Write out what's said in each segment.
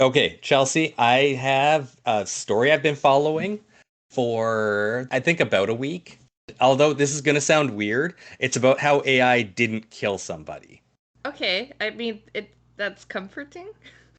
Okay, Chelsea, I have a story I've been following for, I think, about a week. Although this is going to sound weird, it's about how AI didn't kill somebody. Okay, I mean it that's comforting.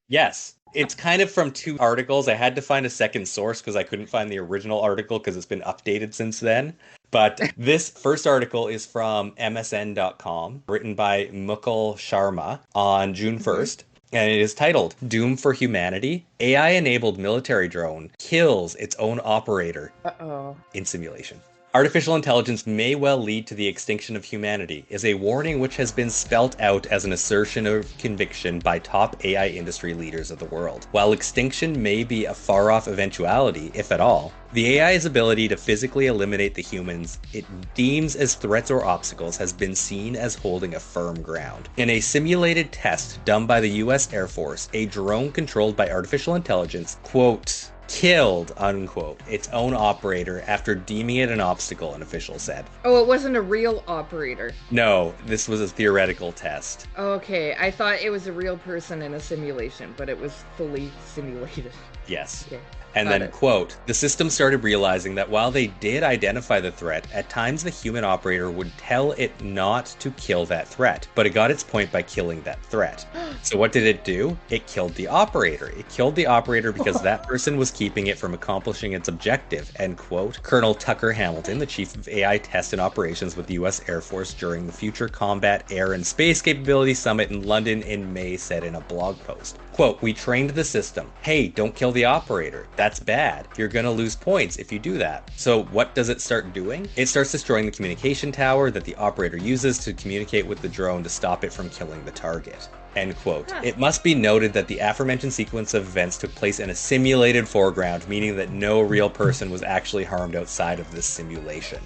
Yes, it's kind of from two articles. I had to find a second source because I couldn't find the original article because it's been updated since then. But this first article is from MSN.com, written by Mukul Sharma on June Hmm. 1st. And it is titled Doom for Humanity. AI enabled military drone kills its own operator Uh-oh. in simulation. Artificial intelligence may well lead to the extinction of humanity is a warning which has been spelt out as an assertion of conviction by top AI industry leaders of the world. While extinction may be a far off eventuality, if at all, the AI's ability to physically eliminate the humans it deems as threats or obstacles has been seen as holding a firm ground. In a simulated test done by the US Air Force, a drone controlled by artificial intelligence, quote, killed, unquote, its own operator after deeming it an obstacle, an official said. Oh, it wasn't a real operator. No, this was a theoretical test. Okay, I thought it was a real person in a simulation, but it was fully simulated. Yes. Okay, And got then, it. quote, the system started realizing that while they did identify the threat, at times the human operator would tell it not to kill that threat, but it got its point by killing that threat. So what did it do? It killed the operator. It killed the operator because that person was keeping it from accomplishing its objective, end quote. Colonel Tucker Hamilton, the chief of AI test and operations with the US Air Force during the Future Combat Air and Space Capability Summit in London in May, said in a blog post. Quote, we trained the system. Hey, don't kill the operator. That's bad. You're going to lose points if you do that. So what does it start doing? It starts destroying the communication tower that the operator uses to communicate with the drone to stop it from killing the target. End quote. Huh. It must be noted that the aforementioned sequence of events took place in a simulated foreground, meaning that no real person was actually harmed outside of this simulation.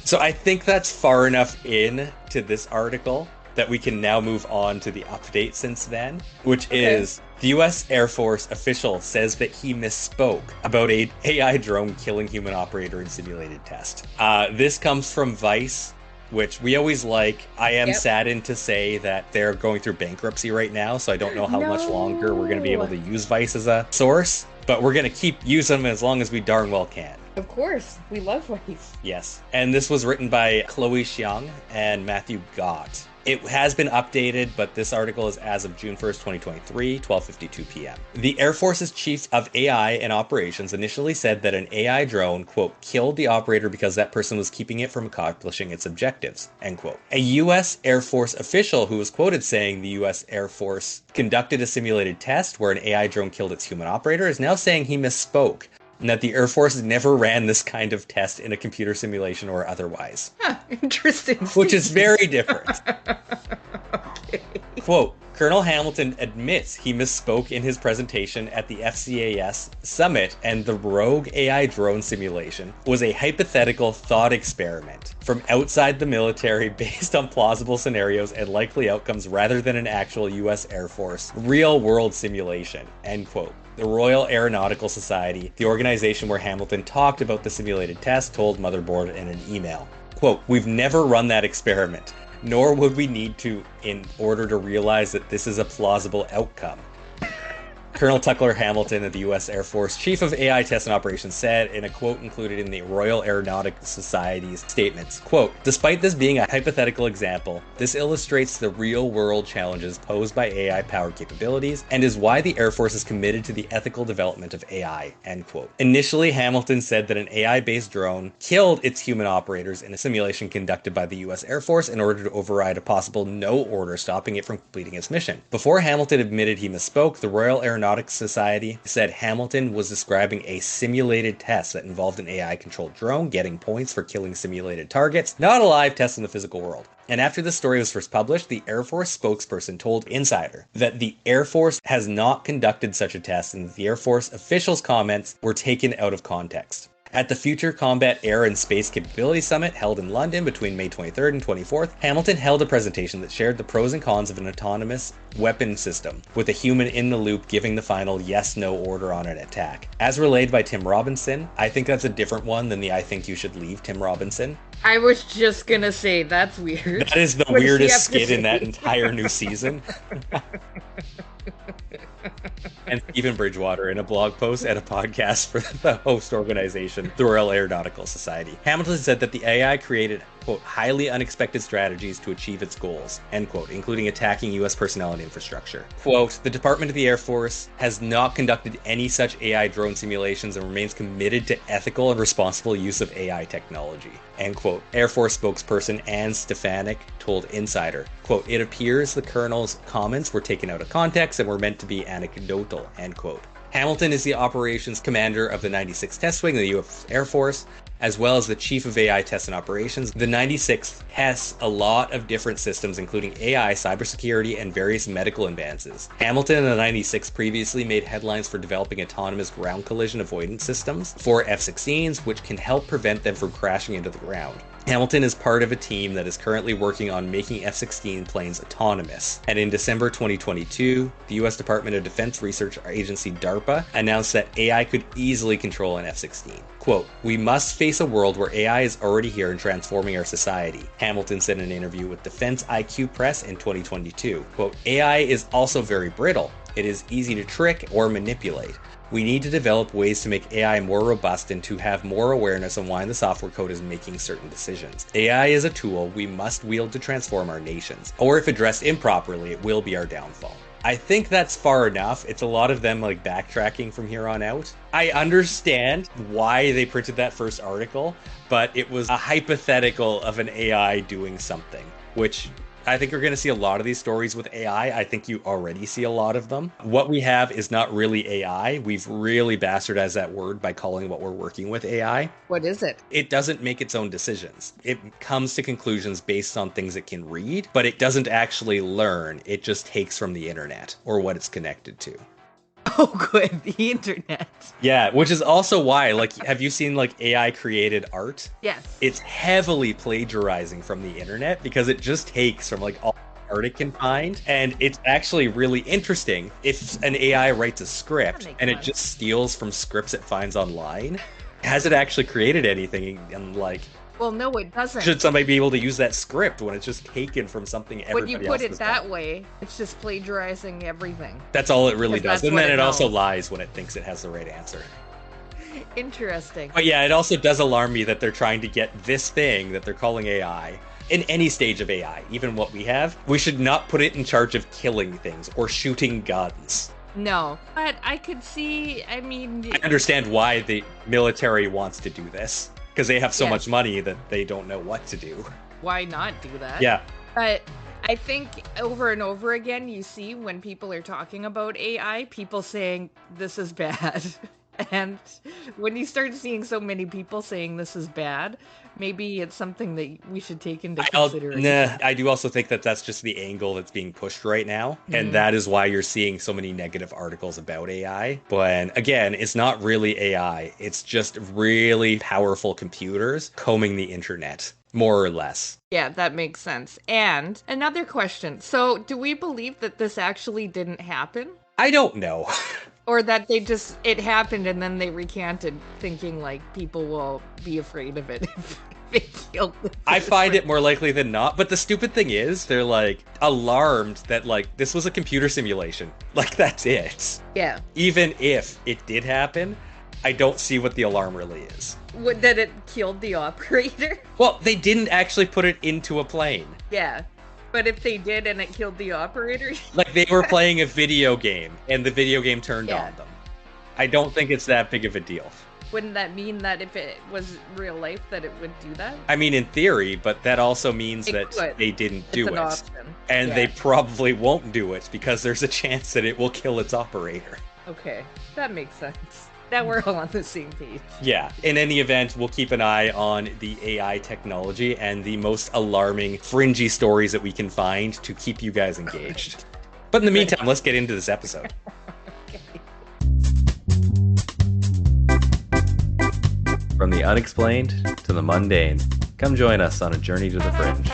So I think that's far enough in to this article that we can now move on to the update since then, which Okay. is the US Air Force official says that he misspoke about a AI drone killing human operator in simulated test. This comes from Vice, which we always like. I am Yep. saddened to say that they're going through bankruptcy right now, so I don't know how much longer we're going to be able No. to use Vice as a source, but we're going to keep using them as long as we darn well can. Of course, we love Weiss. Yes. And this was written by Chloe Xiang and Matthew Gott. It has been updated, but this article is as of June 1st, 2023, 12:52 p.m. The Air Force's chief of AI and operations initially said that an AI drone, quote, killed the operator because that person was keeping it from accomplishing its objectives, end quote. A U.S. Air Force official who was quoted saying the U.S. Air Force conducted a simulated test where an AI drone killed its human operator is now saying he misspoke and that the Air Force never ran this kind of test in a computer simulation or otherwise, Huh, interesting which is statement. very different. Okay. Quote, Colonel Hamilton admits he misspoke in his presentation at the FCAS summit, and the rogue AI drone simulation was a hypothetical thought experiment from outside the military based on plausible scenarios and likely outcomes rather than an actual US Air Force real world simulation, end quote. The Royal Aeronautical Society, the organization where Hamilton talked about the simulated test, told Motherboard in an email. Quote, we've never run that experiment, nor would we need to in order to realize that this is a plausible outcome. Colonel Tucker Hamilton of the U.S. Air Force, Chief of AI Test and Operations, said in a quote included in the Royal Aeronautical Society's statements, quote, despite this being a hypothetical example, this illustrates the real-world challenges posed by AI-powered capabilities and is why the Air Force is committed to the ethical development of AI, end quote. Initially, Hamilton said that an AI-based drone killed its human operators in a simulation conducted by the U.S. Air Force in order to override a possible no order stopping it from completing its mission. Before Hamilton admitted he misspoke, the Royal Aeronautical Society said Hamilton was describing a simulated test that involved an AI-controlled drone getting points for killing simulated targets, not a live test in the physical world. And after the story was first published, the Air Force spokesperson told Insider that the Air Force has not conducted such a test and that the Air Force officials' comments were taken out of context. At the Future Combat Air and Space Capability Summit held in London between May 23rd and 24th, Hamilton held a presentation that shared the pros and cons of an autonomous weapon system, with a human in the loop giving the final yes-no order on an attack. As relayed by Tim Robinson, I think that's a different one than the I think you should leave Tim Robinson. I was just gonna say that's weird. That is the What does he weirdest have to skit in that say? entire new season. and Stephen Bridgewater in a blog post and a podcast for the host organization, the Royal Aeronautical Society. Hamilton said that the AI created, quote, highly unexpected strategies to achieve its goals, end quote, including attacking U.S. personnel and infrastructure. Quote, the Department of the Air Force has not conducted any such AI drone simulations and remains committed to ethical and responsible use of AI technology, end quote. Air Force spokesperson Anne Stefanik told Insider, quote, it appears the colonel's comments were taken out of context and were meant to be anecdotal, end quote. Hamilton is the operations commander of the 96th Test Wing of the U.S. Air Force, as well as the chief of AI tests and operations. The 96th tests a lot of different systems, including AI, cybersecurity, and various medical advances. Hamilton and the 96th previously made headlines for developing autonomous ground collision avoidance systems for F-16s, which can help prevent them from crashing into the ground. Hamilton is part of a team that is currently working on making F-16 planes autonomous. And in December 2022, the U.S. Department of Defense Research Agency DARPA announced that AI could easily control an F-16. Quote, we must face a world where AI is already here and transforming our society, Hamilton said in an interview with Defense IQ Press in 2022. Quote, AI is also very brittle. It is easy to trick or manipulate. We need to develop ways to make AI more robust and to have more awareness on why the software code is making certain decisions. AI is a tool we must wield to transform our nations, or if addressed improperly, it will be our downfall. I think that's far enough. It's a lot of them like backtracking from here on out. I understand why they printed that first article, but it was a hypothetical of an AI doing something, which I think you're going to see a lot of these stories with AI. I think you already see a lot of them. What we have is not really AI. We've really bastardized that word by calling what we're working with AI. What is it? It doesn't make its own decisions. It comes to conclusions based on things it can read, but it doesn't actually learn. It just takes from the internet or what it's connected to. Oh, good. The internet. Yeah, which is also why, like, have you seen, like, AI created art? Yes. It's heavily plagiarizing from the internet because it just takes from, like, all the art it can find. And it's actually really interesting if an AI writes a script and it just steals from scripts it finds online. Has it actually created anything? And, like, well, no, it doesn't. should somebody be able to use that script when it's just taken from something everybody else has done? When you put it that way, it's just plagiarizing everything. That's all it really does. And then it also knows. lies when it thinks it has the right answer. Interesting. But yeah, it also does alarm me that they're trying to get this thing that they're calling AI, in any stage of AI, even what we have, we should not put it in charge of killing things or shooting guns. No, but I could see, I mean... I understand why the military wants to do this. Because they have so much money that they don't know what to do. Why not do that? Yeah. But I think over and over again, you see when people are talking about AI, people saying this is bad. And when you start seeing so many people saying this is bad, maybe it's something that we should take into consideration. I do also think that that's just the angle that's being pushed right now. And that is why you're seeing so many negative articles about AI. But again, it's not really AI. It's just really powerful computers combing the internet, more or less. Yeah, that makes sense. And another question. So do we believe that this actually didn't happen? I don't know. Or that it happened and then they recanted, thinking like people will be afraid of it if they killed the person. I find it more likely than not, but the stupid thing is, they're like alarmed that like this was a computer simulation. Like that's it. Yeah. Even if it did happen, I don't see what the alarm really is. That it killed the operator? Well, they didn't actually put it into a plane. Yeah. But if they did and it killed the operator? Like they were playing a video game and the video game turned on them. I don't think it's that big of a deal. Wouldn't that mean that if it was real life that it would do that? I mean, in theory, but that also means that they didn't do it. Option. And they probably won't do it because there's a chance that it will kill its operator. Okay, that makes sense. Now we're all on the same page. Yeah. In any event, we'll keep an eye on the AI technology and the most alarming, fringy stories that we can find to keep you guys engaged. But in the meantime, let's get into this episode. Okay. From the unexplained to the mundane, come join us on a journey to the fringe.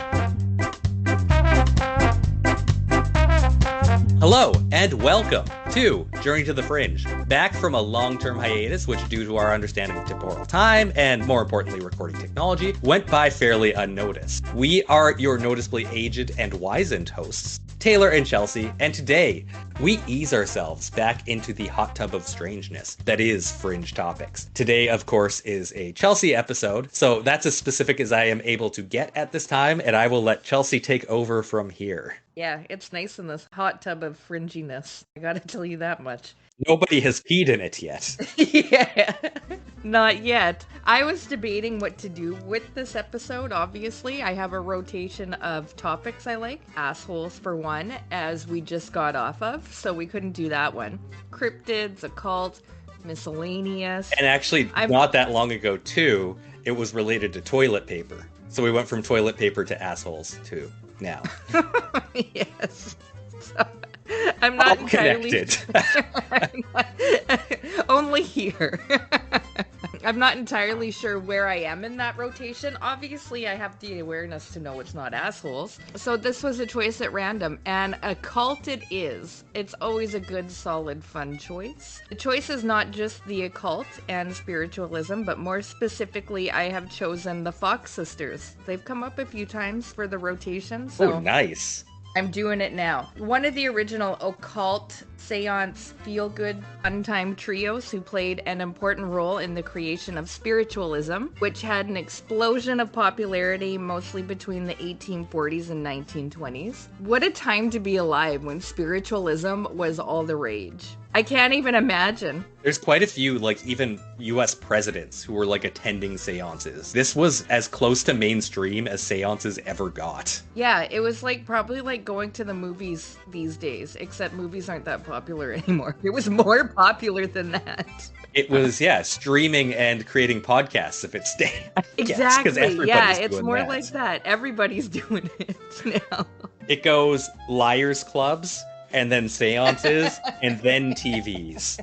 Hello, and welcome 2. Journey to the Fringe. Back from a long-term hiatus, which due to our understanding of temporal time, and more importantly recording technology, went by fairly unnoticed. We are your noticeably aged and wizened hosts, Taylor and Chelsea, and today we ease ourselves back into the hot tub of strangeness that is Fringe topics. Today, of course, is a Chelsea episode, so that's as specific as I am able to get at this time, and I will let Chelsea take over from here. Yeah, it's nice in this hot tub of fringiness. I gotta tell you that much. Nobody has peed in it yet. Yeah, not yet. I was debating what to do with this episode, obviously. I have a rotation of topics I like. Assholes, for one, as we just got off of, so we couldn't do that one. Cryptids, occult, miscellaneous. And actually, not that long ago, too, it was related to toilet paper. So we went from toilet paper to assholes, too, now. Yes. So, I'm not entirely connected. Only here. I'm not entirely sure where I am in that rotation. Obviously, I have the awareness to know it's not assholes. So this was a choice at random, and occult it is. It's always a good, solid, fun choice. The choice is not just the occult and spiritualism, but more specifically, I have chosen the Fox sisters. They've come up a few times for the rotation, so... Oh, nice. I'm doing it now. One of the original occult, seance, feel-good, fun-time trios who played an important role in the creation of spiritualism, which had an explosion of popularity mostly between the 1840s and 1920s. What a time to be alive when spiritualism was all the rage. I can't even imagine. There's quite a few, like, even US presidents who were, like, attending seances. This was as close to mainstream as seances ever got. Yeah, it was like probably like going to the movies these days, except movies aren't that popular anymore. It was more popular than that. It was, yeah, streaming and creating podcasts if it stayed. Exactly, yeah, it's more like that. Everybody's doing it now. It goes liars clubs, and then seances, and then TVs.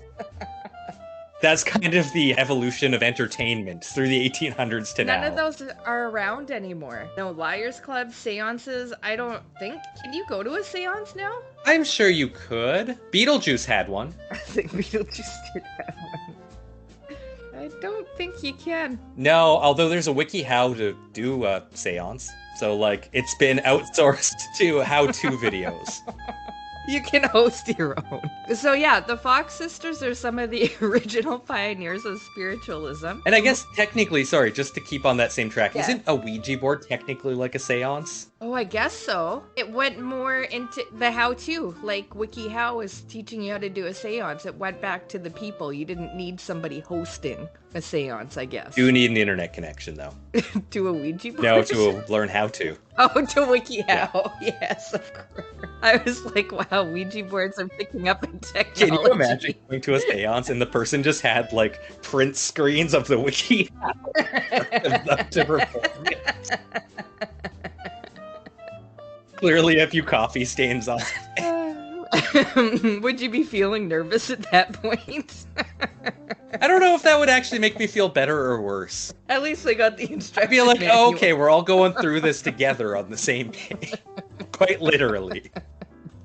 That's kind of the evolution of entertainment through the 1800s to now. None of those are around anymore. No liars clubs, seances, I don't think. Can you go to a seance now? I'm sure you could. Beetlejuice had one. I think Beetlejuice did have one. I don't think you can. No, although there's a wiki how to do a seance. So, like, it's been outsourced to how-to videos. You can host your own. So yeah, the Fox sisters are some of the original pioneers of spiritualism. And I guess technically, sorry, just to keep on that same track, Yeah. Isn't a Ouija board technically like a seance? Oh, I guess so. It went more into the how-to, like WikiHow is teaching you how to do a seance. It went back to the people. You didn't need somebody hosting a seance, I guess. Do need an internet connection, though. To a Ouija board? No, to learn how to. Oh, to WikiHow. Yes, of course. I was like, wow, Ouija boards are picking up in technology. Can you imagine going to a seance and the person just had, like, print screens of the wiki to perform it? Clearly a few coffee stains on it. Would you be feeling nervous at that point? I don't know if that would actually make me feel better or worse. At least they got the instruction I'd be like, manual. oh, okay, we're all going through this together on the same day. Quite literally.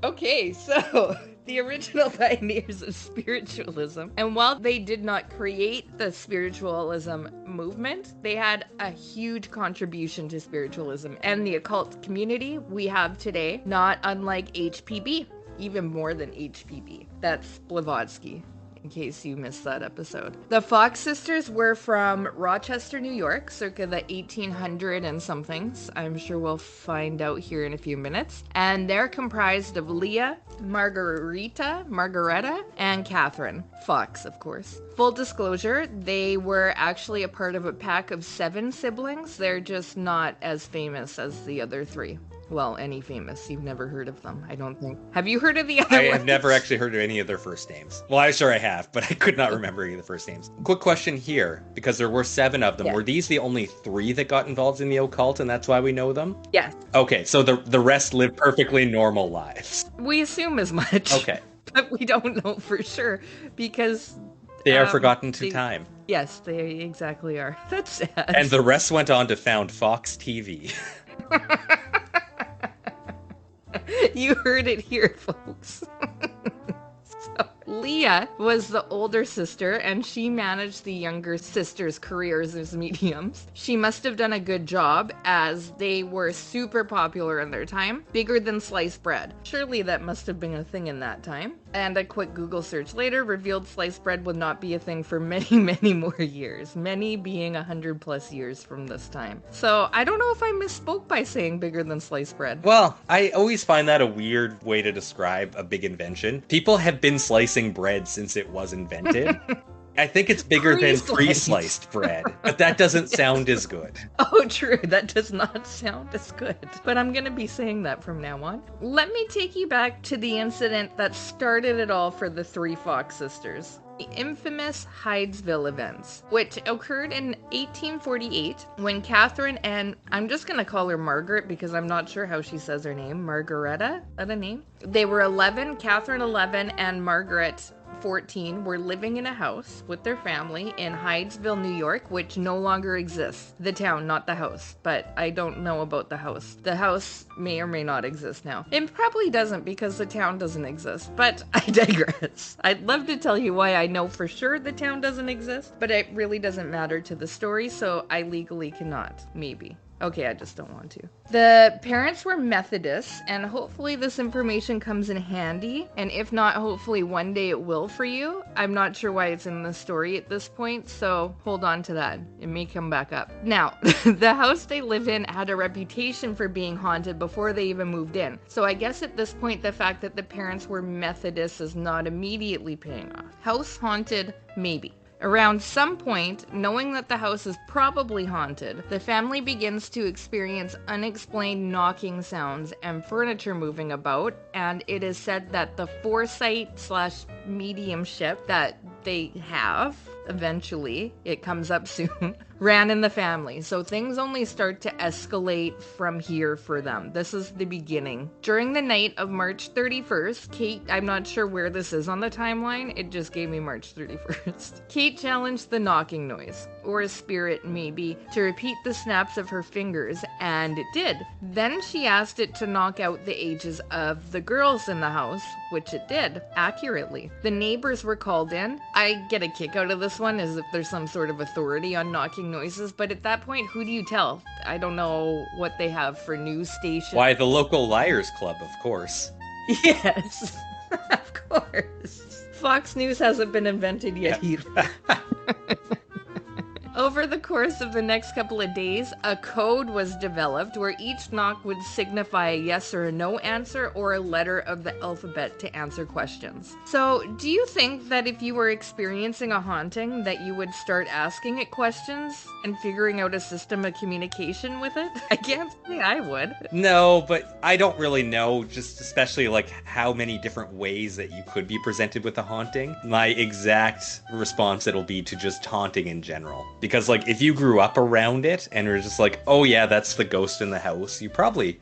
Okay, so the original pioneers of spiritualism, and while they did not create the spiritualism movement, they had a huge contribution to spiritualism and the occult community we have today, not unlike HPB, even more than HPB. That's Blavatsky, in case you missed that episode. The Fox sisters were from Rochester, New York, circa the 1800 and somethings. I'm sure we'll find out here in a few minutes. And they're comprised of Leah, Margareta, and Catherine. Fox, of course. Full disclosure, they were actually a part of a pack of 7 siblings. They're just not as famous as the other 3. Well, any famous. You've never heard of them, I don't think. Have you heard of the other I ones? have never actually heard of any of their first names. Well, I'm sure I have, but I could not remember any of the first names. Quick question here, because there were 7 of them. Yeah. Were these the only 3 that got involved in the occult, and that's why we know them? Yes. Okay, so the rest lived perfectly normal lives. We assume as much. Okay. But we don't know for sure, because... They are forgotten to time. Yes, they exactly are. That's sad. And the rest went on to found Fox TV. You heard it here, folks. So, Leah was the older sister, and she managed the younger sister's careers as mediums. She must have done a good job, as they were super popular in their time, bigger than sliced bread. Surely that must have been a thing in that time. And a quick Google search later revealed sliced bread would not be a thing for many, many more years. Many being 100 plus years from this time. So I don't know if I misspoke by saying bigger than sliced bread. Well, I always find that a weird way to describe a big invention. People have been slicing bread since it was invented. I think it's bigger than pre-sliced bread, but that doesn't sound as good. Oh, true. That does not sound as good. But I'm going to be saying that from now on. Let me take you back to the incident that started it all for the three Fox sisters. The infamous Hydesville events, which occurred in 1848 when Catherine and, I'm just going to call her Margaret because I'm not sure how she says her name, Margaretta? Is that a name? They were 11, Catherine 11, and Margaret 14 were living in a house with their family in Hydesville, New York, which no longer exists. The town, not the house, but I don't know about the house. The house may or may not exist now. It probably doesn't because the town doesn't exist, but I digress. I'd love to tell you why I know for sure the town doesn't exist, but it really doesn't matter to the story, so I legally cannot, maybe. Okay, I just don't want to. The parents were Methodists, and hopefully this information comes in handy, and if not, hopefully one day it will for you. I'm not sure why it's in the story at this point, so hold on to that. It may come back up. Now, the house they live in had a reputation for being haunted before they even moved in, so I guess at this point the fact that the parents were Methodists is not immediately paying off. House haunted? Maybe. Around some point, knowing that the house is probably haunted, the family begins to experience unexplained knocking sounds and furniture moving about, and it is said that the foresight/mediumship that they have, eventually, it comes up soon, ran in the family. So things only start to escalate from here for them. This is the beginning. During the night of March 31st, Kate, I'm not sure where this is on the timeline, it just gave me March 31st. Kate challenged the knocking noise, or a spirit maybe, to repeat the snaps of her fingers, and it did. Then she asked it to knock out the ages of the girls in the house, which it did, accurately. The neighbors were called in. I get a kick out of this one as if there's some sort of authority on knocking noises, but at that point, who do you tell? I don't know what they have for news stations. Why, the local Liars Club, of course. Yes, of course. Fox News hasn't been invented yet either. Over the course of the next couple of days, a code was developed where each knock would signify a yes or a no answer or a letter of the alphabet to answer questions. So, do you think that if you were experiencing a haunting that you would start asking it questions and figuring out a system of communication with it? I can't say I would. No, but I don't really know, just especially like how many different ways that you could be presented with a haunting. My exact response it'll be to just haunting in general. Because, like, if you grew up around it and were just like, oh yeah, that's the ghost in the house, you probably,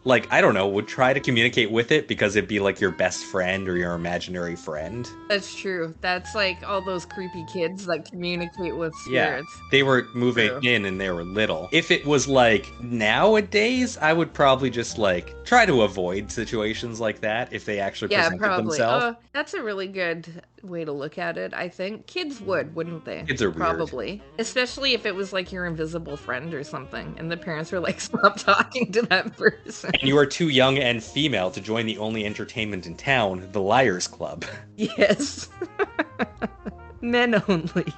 like, I don't know, would try to communicate with it because it'd be like your best friend or your imaginary friend. That's true. That's like all those creepy kids that communicate with spirits. Yeah, they were moving in and they were little. If it was like nowadays, I would probably just like try to avoid situations like that if they actually presented themselves. Oh, that's a really good way to look at it, I think. Kids would, wouldn't they? Kids are weird. Probably. Especially if it was like your invisible friend or something, and the parents were like, stop talking to that person. And you are too young and female to join the only entertainment in town, the Liars Club. Yes. Men only.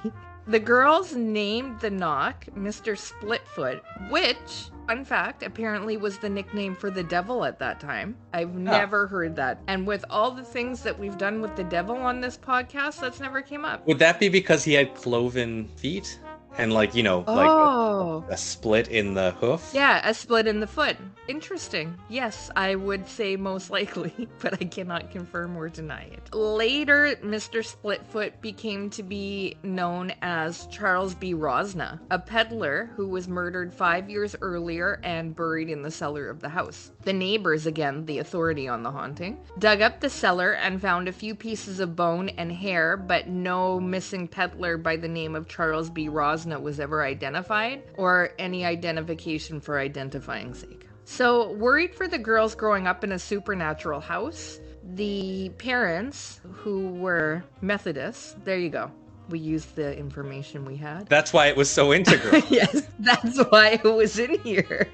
The girls named the knock Mr. Splitfoot, which, fun fact, apparently was the nickname for the devil at that time. I've never heard that. And with all the things that we've done with the devil on this podcast, that's never came up. Would that be because he had cloven feet? And like, you know, like a split in the hoof? Yeah, a split in the foot. Interesting. Yes, I would say most likely, but I cannot confirm or deny it. Later, Mr. Splitfoot became to be known as Charles B. Rosna, a peddler who was murdered 5 years earlier and buried in the cellar of the house. The neighbors, again, the authority on the haunting, dug up the cellar and found a few pieces of bone and hair, but no missing peddler by the name of Charles B. Rosna was ever identified, or any identification for identifying sake. So, worried for the girls growing up in a supernatural house, The parents, who were Methodists, there you go. We used the information we had. That's why it was so integral. Yes, that's why it was in here.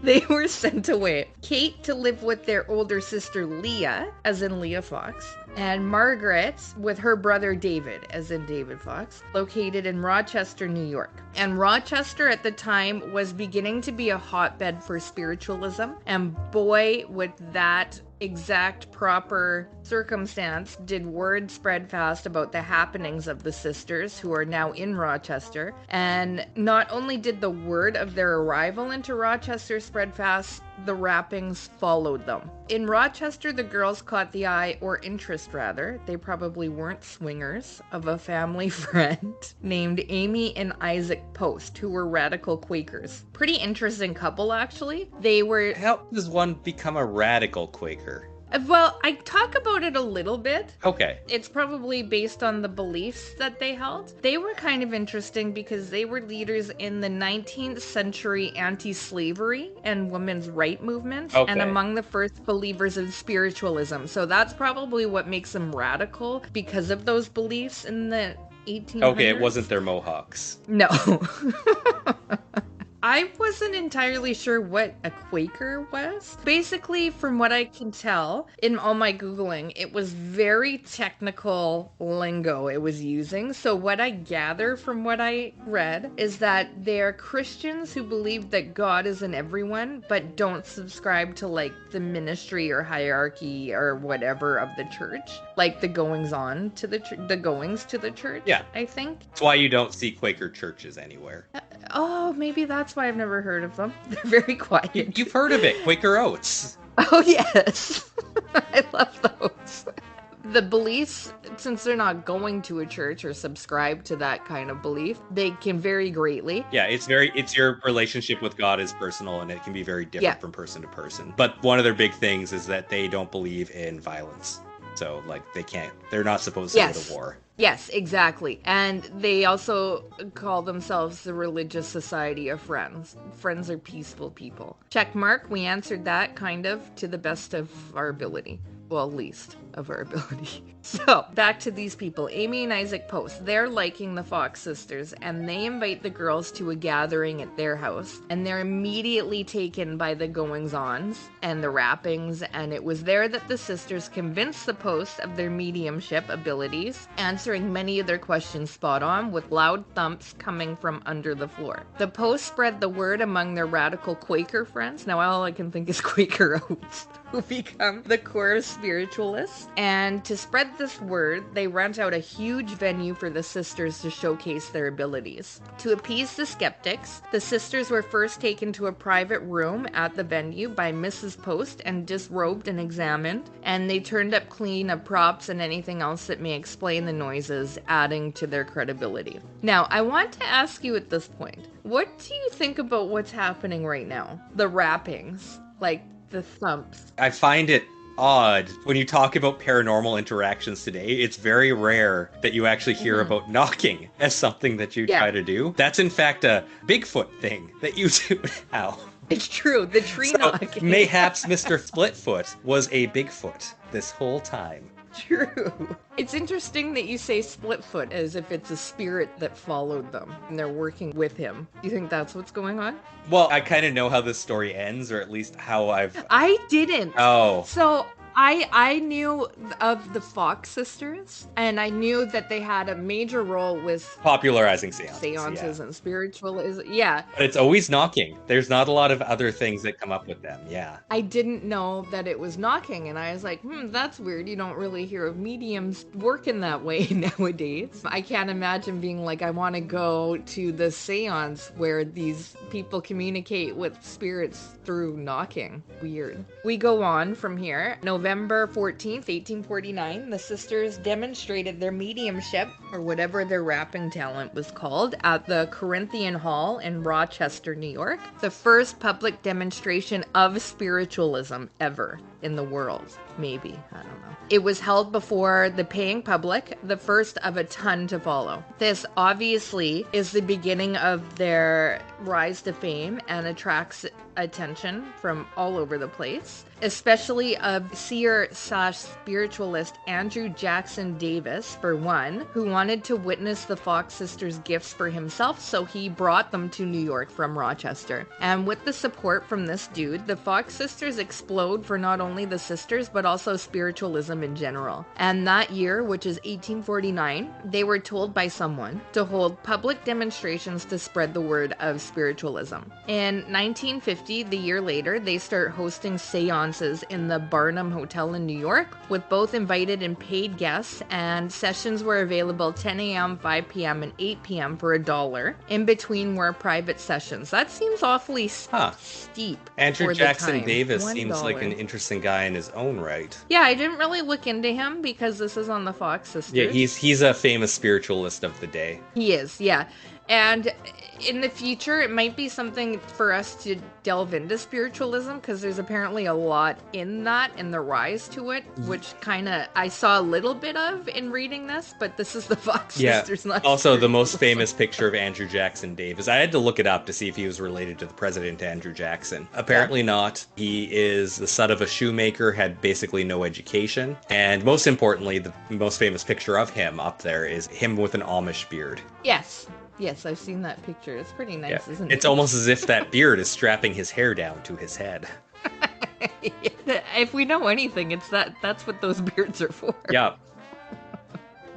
They were sent away. Kate to live with their older sister Leah, as in Leah Fox, and Margaret with her brother David, as in David Fox, located in Rochester, New York. And Rochester at the time was beginning to be a hotbed for spiritualism, and boy, would that exact proper circumstance did word spread fast about the happenings of the sisters who are now in Rochester. And not only did the word of their arrival into Rochester spread fast, the rappings followed them. In Rochester, the girls caught the eye, or interest rather, they probably weren't swingers, of a family friend named Amy and Isaac Post, who were radical Quakers. Pretty interesting couple, actually. They were... How does one become a radical Quaker? Well, I talk about it a little bit. Okay. It's probably based on the beliefs that they held. They were kind of interesting because they were leaders in the 19th century anti-slavery and women's right movement, and among the first believers in spiritualism. So that's probably what makes them radical, because of those beliefs in the 1800s. Okay, it wasn't their Mohawks. No. I wasn't entirely sure what a Quaker was. Basically, from what I can tell in all my Googling, it was very technical lingo it was using. So what I gather from what I read is that they're Christians who believe that God is in everyone, but don't subscribe to like the ministry or hierarchy or whatever of the church. Like the goings on to the the goings to the church, yeah. I think. That's why you don't see Quaker churches anywhere. Oh, maybe that's why I've never heard of them. They're very quiet. You've heard of it, Quaker Oats. Oh, yes. I love those. The beliefs, since they're not going to a church or subscribe to that kind of belief, they can vary greatly. Yeah, it's your relationship with God is personal, and it can be very different from person to person. But one of their big things is that they don't believe in violence. So, like, they're not supposed to go to war. Yes, exactly. And they also call themselves the Religious Society of Friends. Friends are peaceful people. Check mark, we answered that kind of to the best of our ability. Well, least of our ability. So, back to these people. Amy and Isaac Post. They're liking the Fox sisters, and they invite the girls to a gathering at their house. And they're immediately taken by the goings-ons and the rappings, and it was there that the sisters convinced the Posts of their mediumship abilities, answering many of their questions spot on, with loud thumps coming from under the floor. The Posts spread the word among their radical Quaker friends. Now all I can think is Quaker Oats, who become the core spiritualists. And to spread this word, they rent out a huge venue for the sisters to showcase their abilities. To appease the skeptics, the sisters were first taken to a private room at the venue by Mrs. Post and disrobed and examined, and they turned up clean of props and anything else that may explain the noises, adding to their credibility. Now, I want to ask you at this point, what do you think about what's happening right now? The rappings, like the thumps. I find it odd when you talk about paranormal interactions today. It's very rare that you actually hear about knocking as something that you try to do. That's in fact a Bigfoot thing that you do now. It's true, the tree knocking. Mayhaps Mr. Splitfoot was a Bigfoot this whole time. True. It's interesting that you say Splitfoot as if it's a spirit that followed them and they're working with him. Do you think that's what's going on? Well, I kind of know how this story ends, or at least how I didn't. Oh. So I knew of the Fox sisters, and I knew that they had a major role with popularizing seances and spiritualism. Yeah. But it's always knocking. There's not a lot of other things that come up with them. Yeah. I didn't know that it was knocking, and I was like, that's weird. You don't really hear of mediums working that way nowadays. I can't imagine being like, I want to go to the seance where these people communicate with spirits through knocking. Weird. We go on from here. November 14th, 1849, the sisters demonstrated their mediumship, or whatever their rapping talent was called, at the Corinthian Hall in Rochester, New York. The first public demonstration of spiritualism ever. in the world. Maybe. I don't know. It was held before the paying public, the first of a ton to follow. This obviously is the beginning of their rise to fame and attracts attention from all over the place, especially of seer/spiritualist Andrew Jackson Davis, for one, who wanted to witness the Fox sisters' gifts for himself, so he brought them to New York from Rochester. And with the support from this dude, the Fox sisters explode for not only the sisters, but also spiritualism in general. And that year, which is 1849, they were told by someone to hold public demonstrations to spread the word of spiritualism. In 1950, the year later, they start hosting seances in the Barnum Hotel in New York, with both invited and paid guests, and sessions were available 10 a.m., 5 p.m., and 8 p.m. for $1. In between were private sessions. That seems awfully steep. Andrew Jackson Davis seems like an interesting guy in his own right. Yeah, I didn't really look into him because this is on the Fox sisters. Yeah, he's a famous spiritualist of the day. He is, yeah. And in the future, it might be something for us to delve into spiritualism, because there's apparently a lot in that and the rise to it, which kind of I saw a little bit of in reading this, but this is the Fox sisters. Not also the most famous picture of Andrew Jackson Davis. I had to look it up to see if he was related to the president Andrew Jackson. Apparently not. He is the son of a shoemaker, had basically no education, and most importantly, the most famous picture of him up there is him with an Amish beard. Yes, I've seen that picture. It's pretty nice, isn't it? It's almost as if that beard is strapping his hair down to his head. If we know anything, it's that's what those beards are for. Yeah.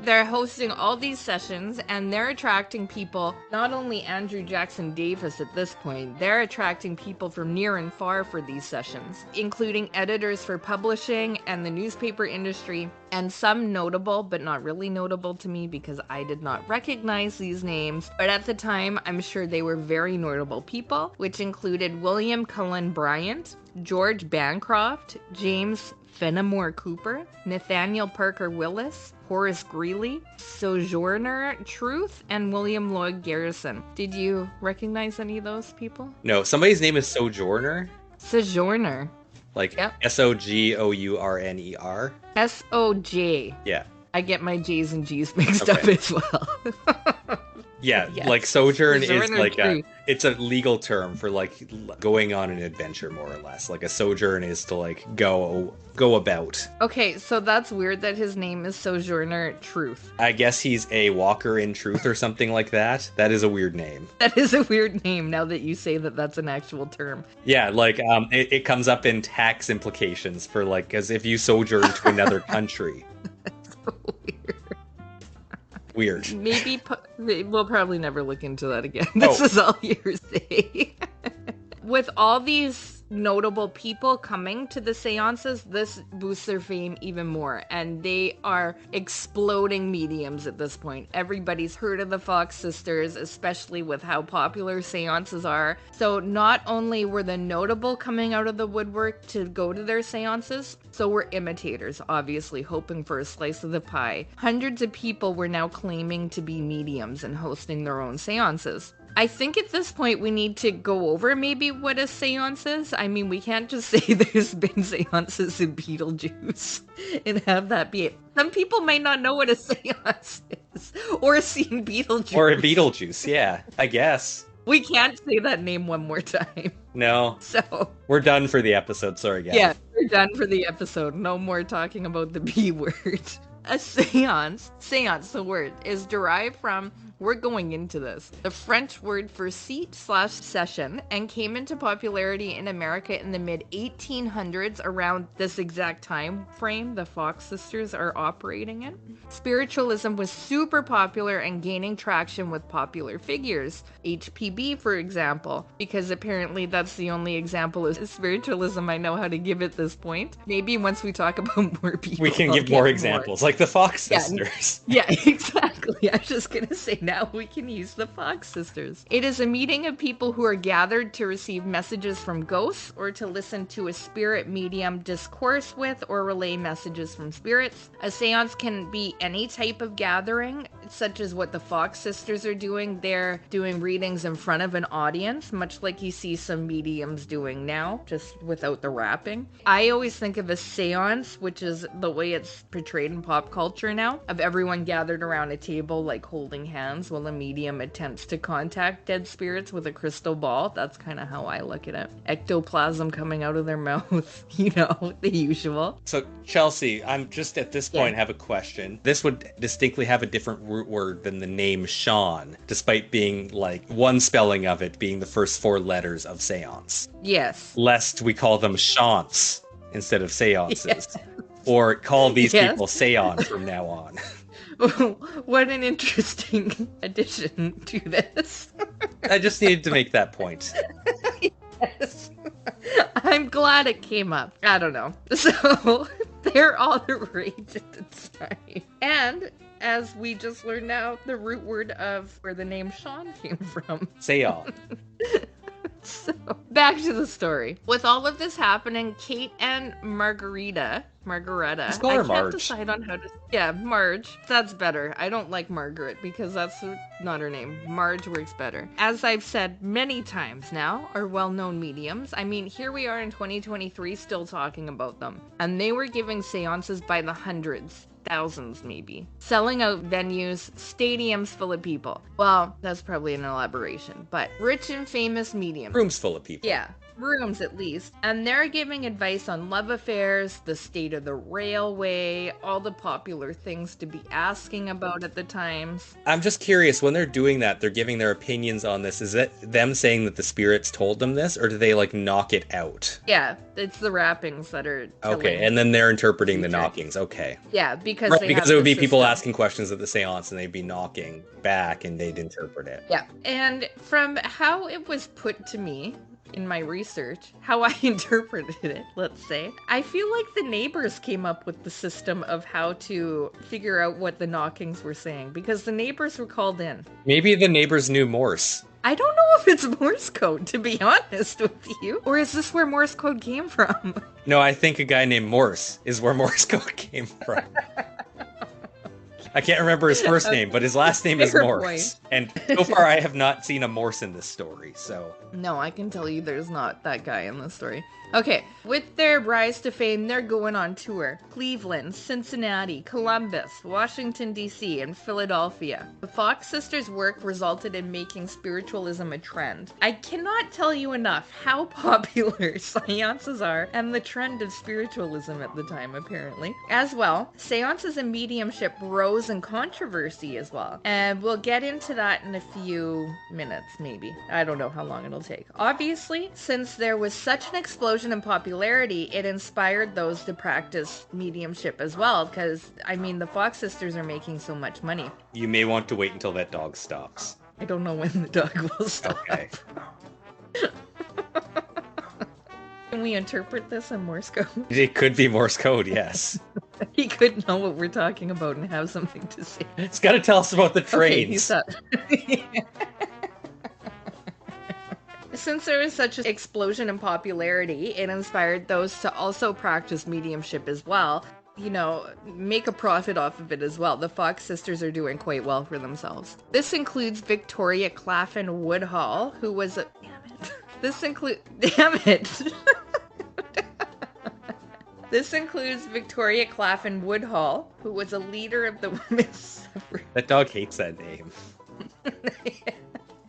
They're hosting all these sessions, and they're attracting people, not only Andrew Jackson Davis at this point, they're attracting people from near and far for these sessions, including editors for publishing and the newspaper industry, and some notable, but not really notable to me because I did not recognize these names. But at the time, I'm sure they were very notable people, which included William Cullen Bryant, George Bancroft, James Fenimore Cooper, Nathaniel Parker Willis, Horace Greeley, Sojourner Truth, and William Lloyd Garrison. Did you recognize any of those people? No, somebody's name is Sojourner. Sojourner. Like Sogourner. S-O-J. Yeah. I get my J's and G's mixed up as well. Yeah, yes. Like sojourn is like it's a legal term for like going on an adventure, more or less. Like a sojourn is to like go about. Okay, so that's weird that his name is Sojourner Truth. I guess he's a walker in truth or something like that. That is a weird name. That is a weird name now that you say that that's an actual term. Yeah, like it comes up in tax implications for like as if you sojourn to another country. That's so weird. Weird. Maybe we'll probably never look into that again. This is all hearsay. With all these notable people coming to the seances, this boosts their fame even more, and they are exploding mediums at this point. Everybody's heard of the Fox sisters, especially with how popular seances are. So not only were the notable coming out of the woodwork to go to their seances, so were imitators, obviously hoping for a slice of the pie. Hundreds of people were now claiming to be mediums and hosting their own seances. I think at this point we need to go over maybe what a seance is. I mean, we can't just say there's been seances in Beetlejuice and have that be it. Some people might not know what a seance is or seen Beetlejuice. Or a Beetlejuice, yeah, I guess. We can't say that name one more time. No. So we're done for the episode. Sorry, guys. Yeah, we're done for the episode. No more talking about the B word. A seance, the word, is derived from, we're going into this, the French word for seat/session, and came into popularity in America in the mid-1800s, around this exact time frame the Fox sisters are operating in. Spiritualism was super popular and gaining traction with popular figures. HPB, for example, because apparently that's the only example of spiritualism I know how to give at this point. Maybe once we talk about more people, we can give more examples, like the Fox sisters. Yeah, exactly. I was just gonna say, now we can use the Fox sisters. It is a meeting of people who are gathered to receive messages from ghosts or to listen to a spirit medium discourse with or relay messages from spirits. A seance can be any type of gathering such as what the Fox sisters are doing. They're doing readings in front of an audience, much like you see some mediums doing now, just without the wrapping. I always think of a séance, which is the way it's portrayed in pop culture now, of everyone gathered around a table, like holding hands while a medium attempts to contact dead spirits with a crystal ball. That's kind of how I look at it. Ectoplasm coming out of their mouth, you know, the usual. So, Chelsea, I'm just at this point have a question. This would distinctly have a different root word than the name Sean, despite being like one spelling of it being the first 4 letters of séance. Yes. Lest we call them seances instead of séances. Yes. Or call these people séance from now on. What an interesting addition to this. I just needed to make that point. Yes. I'm glad it came up. I don't know. So, they're all the rage at the time. And, as we just learned now, the root word of where the name Sean came from. Séance. So, back to the story. With all of this happening, Kate and Margareta, Just call her I Marge. can't decide on how to... Yeah, Marge. That's better. I don't like Margaret because that's not her name. Marge works better. As I've said many times now, are well-known mediums. I mean, here we are in 2023 still talking about them. And they were giving seances by the hundreds. Thousands, maybe. Selling out venues, stadiums full of people. Well, that's probably an elaboration, but rich and famous mediums. Rooms full of people. Yeah, rooms at least. And they're giving advice on love affairs, the state of the railway, all the popular things to be asking about at the times. I'm just curious, when they're doing that, they're giving their opinions on this. Is it them saying that the spirits told them this, or do they like knock it out? Yeah, it's the wrappings that are okay, and then they're interpreting the knockings. Okay. Yeah, because right, because it would be people asking questions at the seance and they'd be knocking back and they'd interpret it. Yeah, and from how it was put to me in my research, how I interpreted it, let's say, I feel like the neighbors came up with the system of how to figure out what the knockings were saying, because the neighbors were called in. Maybe the neighbors knew Morse. I don't know if it's Morse code, to be honest with you. Or is this where Morse code came from? No, I think a guy named Morse is where Morse code came from. I can't remember his first name, but his last name is Morse. And so far, I have not seen a Morse in this story, so... No, I can tell you there's not that guy in this story. Okay, with their rise to fame, they're going on tour. Cleveland, Cincinnati, Columbus, Washington, D.C., and Philadelphia. The Fox sisters' work resulted in making spiritualism a trend. I cannot tell you enough how popular seances are and the trend of spiritualism at the time, apparently. As well, seances and mediumship rose in controversy as well. And we'll get into that in a few minutes, maybe. I don't know how long it'll take. Obviously, since there was such an explosion in popularity, it inspired those to practice mediumship as well, because, I mean, the Fox sisters are making so much money. You may want to wait until that dog stops. I don't know when the dog will stop. Okay. Can we interpret this in Morse code? It could be Morse code, yes. He could know what we're talking about and have something to say. It's got to tell us about the trains. Okay, Since there was such an explosion in popularity, it inspired those to also practice mediumship as well. You know, make a profit off of it as well. The Fox sisters are doing quite well for themselves. This includes Victoria Claffin Woodhull, who was a... This includes Victoria Claffin Woodhull, who was a leader of the women's suffrage. That dog hates that name.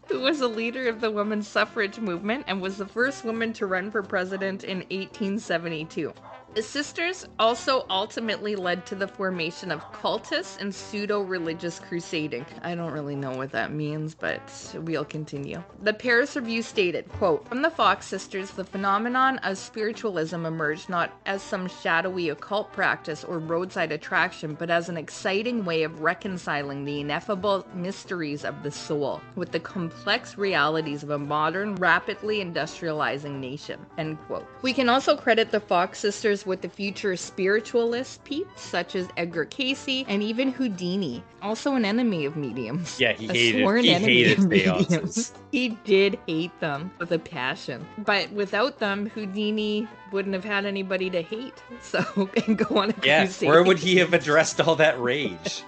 Who was a leader of the women's suffrage movement and was the first woman to run for president in 1872. The sisters also ultimately led to the formation of cultists and pseudo-religious crusading. I don't really know what that means, but we'll continue. The Paris Review stated, quote, "From the Fox sisters, the phenomenon of spiritualism emerged not as some shadowy occult practice or roadside attraction, but as an exciting way of reconciling the ineffable mysteries of the soul with the complex realities of a modern, rapidly industrializing nation." End quote. We can also credit the Fox sisters with the future spiritualist peeps such as Edgar Cayce and even Houdini, also an enemy of mediums. Yeah, he hated seances. He did hate them with a passion. But without them, Houdini wouldn't have had anybody to hate. So, and go on a crusade. Yeah, where would he have addressed all that rage?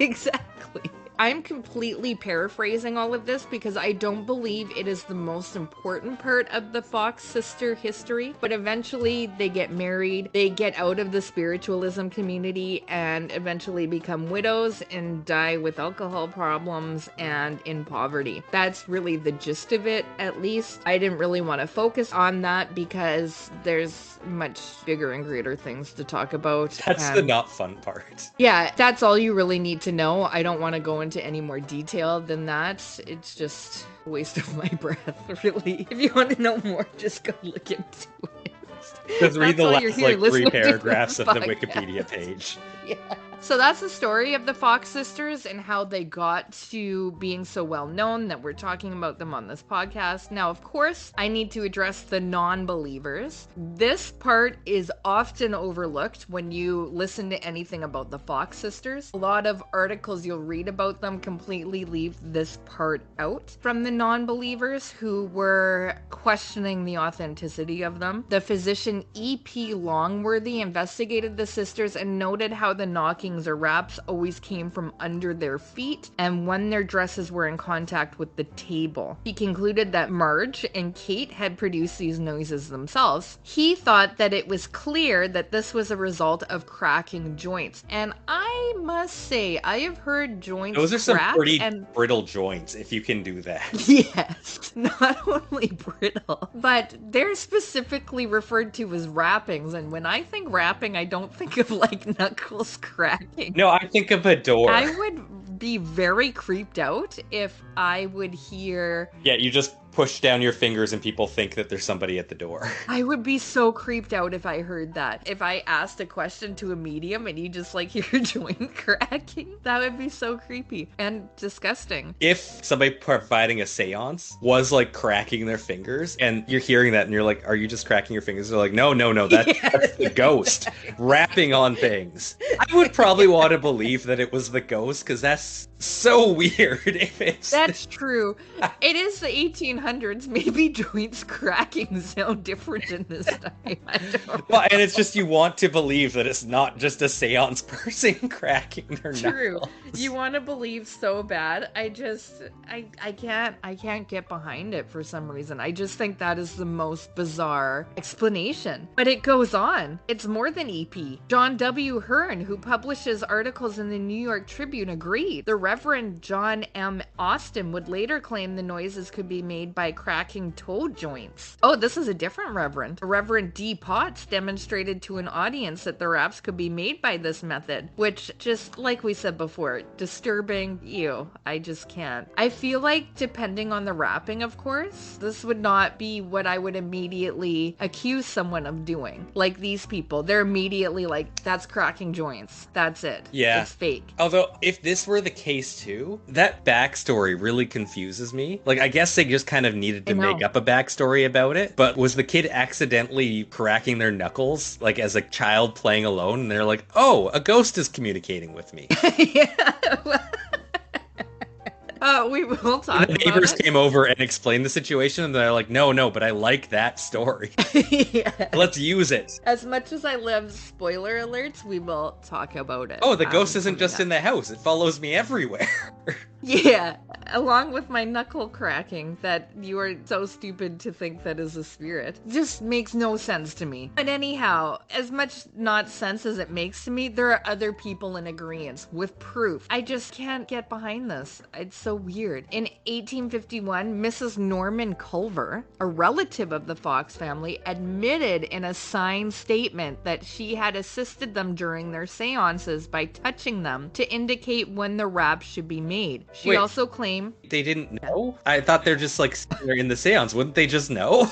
Exactly. I'm completely paraphrasing all of this because I don't believe it is the most important part of the Fox sister history, but eventually they get married, they get out of the spiritualism community and eventually become widows and die with alcohol problems and in poverty. That's really the gist of it, at least. I didn't really want to focus on that because there's much bigger and greater things to talk about. That's the not fun part. Yeah, that's all you really need to know. I don't want to go into any more detail than that. It's just a waste of my breath, really. If you want to know more, just go look into it. Just read the last like 3 paragraphs of the podcast. Wikipedia page. Yeah. So that's the story of the Fox sisters and how they got to being so well known that we're talking about them on this podcast. Now, of course, I need to address the non-believers. This part is often overlooked when you listen to anything about the Fox sisters. A lot of articles you'll read about them completely leave this part out from the non-believers who were questioning the authenticity of them. The physician E.P. Longworthy investigated the sisters and noted how the knocking or raps always came from under their feet and when their dresses were in contact with the table. He concluded that Marge and Kate had produced these noises themselves. He thought that it was clear that this was a result of cracking joints. And I must say, I have heard joints Those are some crack pretty and brittle joints, if you can do that. yes, not only brittle, but they're specifically referred to as rappings. And when I think rapping, I don't think of like knuckles cracking. No, I think of a door. I would be very creeped out if I would hear... Yeah, you just push down your fingers and people think that there's somebody at the door. I would be so creeped out if I heard that. If I asked a question to a medium and you just like hear a joint cracking, that would be so creepy and disgusting. If somebody providing a séance was like cracking their fingers and you're hearing that and you're like, are you just cracking your fingers? They're like, no, that's the ghost rapping on things. I would probably want to believe that it was the ghost because that's so weird if it's... That's true. It is the 1800s. Maybe joints cracking sound different in this time. I don't know. Well, and it's just you want to believe that it's not just a séance person cracking their True. knuckles. You want to believe so bad. I can't get behind it for some reason. I just think that is the most bizarre explanation. But it goes on. It's more than EP. John W. Hearn, who publishes articles in the New York Tribune, agreed. The Reverend John M. Austin would later claim the noises could be made by cracking toe joints. Oh, this is a different reverend. Reverend D. Potts demonstrated to an audience that the raps could be made by this method, which, just like we said before, disturbing. Ew, I just can't. I feel like, depending on the rapping, of course, this would not be what I would immediately accuse someone of doing. Like these people, they're immediately like, that's cracking joints. That's it. Yeah. It's fake. Although, if this were the case too, that backstory really confuses me. Like, I guess they just kind of needed to make up a backstory about it, but was the kid accidentally cracking their knuckles, like as a child playing alone, and they're like, oh, a ghost is communicating with me. Yeah. We will talk about it. The neighbors came over and explained the situation, and they're like, no, but I like that story. Yeah. Let's use it. As much as I love spoiler alerts, we will talk about it. Oh, the ghost isn't just in the house. It follows me everywhere. Yeah, along with my knuckle cracking that you are so stupid to think that is a spirit. Just makes no sense to me. But anyhow, as much not sense as it makes to me, there are other people in agreement with proof. I just can't get behind this. It's so weird. In 1851, Mrs. Norman Culver, a relative of the Fox family, admitted in a signed statement that she had assisted them during their seances by touching them to indicate when the raps should be made. She also claimed... They didn't know? I thought they're just like they're in the seance. Wouldn't they just know?